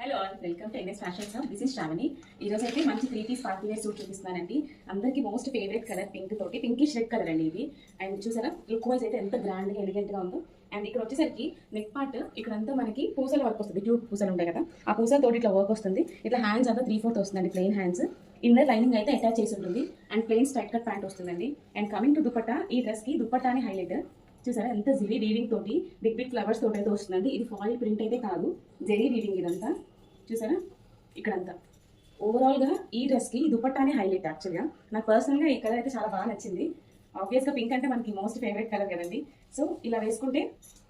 Hello all, welcome to NS fashion shop. This is Shravani. ఈ రోజు అయితే మంచి 3 పీస్ పార్టీ వేర్ సూట్ చూపిస్తున్నానండి. అందరికీ మోస్ట్ ఫేవరెట్ కలర్ పింక్ తోటి, పింకిష్ రెడ్ కలర్ అండి ఇది. అండ్ చూసారా లుక్ వైజ్ అయితే ఎంత గ్రాండ్ గా ఎలిగెంట్ గా ఉందో. అండ్ ఇక్కడ వచ్చేసరికి నెక్ పార్ట్ ఇక్కడంతా మనకి పూసల వర్క్ వస్తుంది. ట్యూబ్ పూసలు ఉంటాయి కదా, ఆ పూసల తోటి ఇట్లా వర్క్ వస్తుంది. ఇట్లా హ్యాండ్స్ అంతా 3/4 వస్తుందండి, ప్లెయిన్ హ్యాండ్స్. ఇన్నర్ లైనింగ్ అయితే అటాచ్ చేసి ఉంటుంది. And plain straight cut pant వస్తుందండి. అండ్ కమింగ్ టు దుపట్టా, ఈ డ్రెస్ కి దుపట్టాని హైలైట్. చూసారా ఎంత జెరీ వీవింగ్ తోటి, బిగ్ బిగ్ ఫ్లవర్స్ తోటి అయితే వస్తుందండి. ఇది ఫాయిల్ ప్రింట్ అయితే కాదు, జెరీ వీవింగ్ ఇదంతా. చూసారా ఇక్కడంతా ఓవరాల్గా ఈ డ్రెస్కి దుపట్టానే హైలైట్. యాక్చువల్గా నాకు పర్సనల్గా ఈ కలర్ అయితే చాలా బాగా నచ్చింది. ఆబ్వియస్గా పింక్ అంటే మనకి మోస్ట్ ఫేవరెట్ కలర్ కదండి. సో ఇలా వేసుకుంటే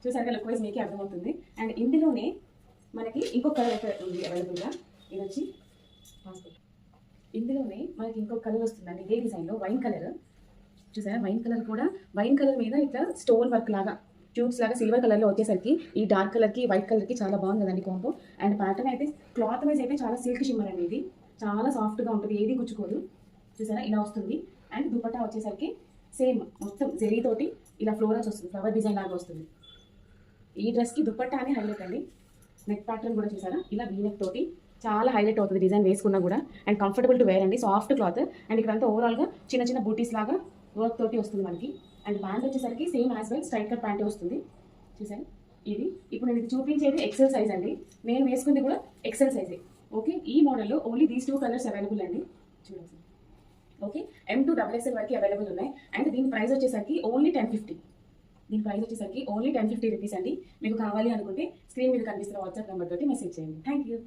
చూసారుగా లుక్ వైజ్ మీకే అర్థమవుతుంది. అండ్ ఇందులోనే మనకి ఇంకొక కలర్ అయితే ఉంది అవైలబుల్గా. ఇది వచ్చి ఇందులోనే మనకి ఇంకొక కలర్ వస్తుందండి ఇదే డిజైన్లో, వైన్ కలర్. చూసారా వైన్ కలర్ కూడా, వైన్ కలర్ మీద ఇట్లా స్టోన్ వర్క్ లాగా ట్యూబ్స్ లాగా సిల్వర్ కలర్లో వచ్చేసరికి ఈ డార్క్ కలర్కి వైట్ కలర్కి చాలా బాగుంది కదండి కాంబో. అండ్ ప్యాటర్న్ అయితే క్లాత్ వైజ్ అయితే చాలా సిల్క్ షిమ్మర్ అండి. ఇది చాలా సాఫ్ట్గా ఉంటుంది, ఏది గుచ్చుకోదు. చూసారా ఇలా వస్తుంది. అండ్ దుపట్టా వచ్చేసరికి సేమ్ మొత్తం జెరీ తోటి ఇలా ఫ్లోరల్స్ వస్తుంది, ఫ్లవర్ డిజైన్ లాగా వస్తుంది. ఈ డ్రెస్కి దుపట్టా అని హైలైట్ అండి. నెక్ ప్యాటర్న్ కూడా చూసారా ఇలా వీనెక్ తోటి చాలా హైలైట్ అవుతుంది డిజైన్ వేసుకున్నా కూడా. అండ్ కంఫర్టబుల్ టు వేర్ అండి, సాఫ్ట్ క్లాత్. అండ్ ఇక్కడంతా ఓవరాల్గా చిన్న చిన్న బూటీస్ లాగా వర్క్ తోటి వస్తుంది మనకి. అండ్ ప్యాంట్ వచ్చేసరికి same as well straight cut ప్యాంటే వస్తుంది. చూసారు ఇది. ఇప్పుడు నేను ఇది చూపించేది ఎక్సెల్ సైజ్ అండి, నేను వేసుకుంది కూడా ఎక్సెల్ సైజే. ఓకే, ఈ మోడల్లో ఓన్లీ దీస్ 2 కలర్స్ అవైలబుల్ అండి. చూడండి. ఓకే, M to XXL వరకు అవైలబుల్ ఉన్నాయి. అండ్ దీని ప్రైస్ వచ్చేసరికి ఓన్లీ 1050. దీని ప్రైస్ వచ్చేసరికి ఓన్లీ 1050 రూపీస్ అండి. మీకు కావాలి అనుకుంటే స్క్రీన్ మీద కనిపిస్తున్న వాట్సాప్ నెంబర్ తోటి మెసేజ్ చేయండి. Thank you.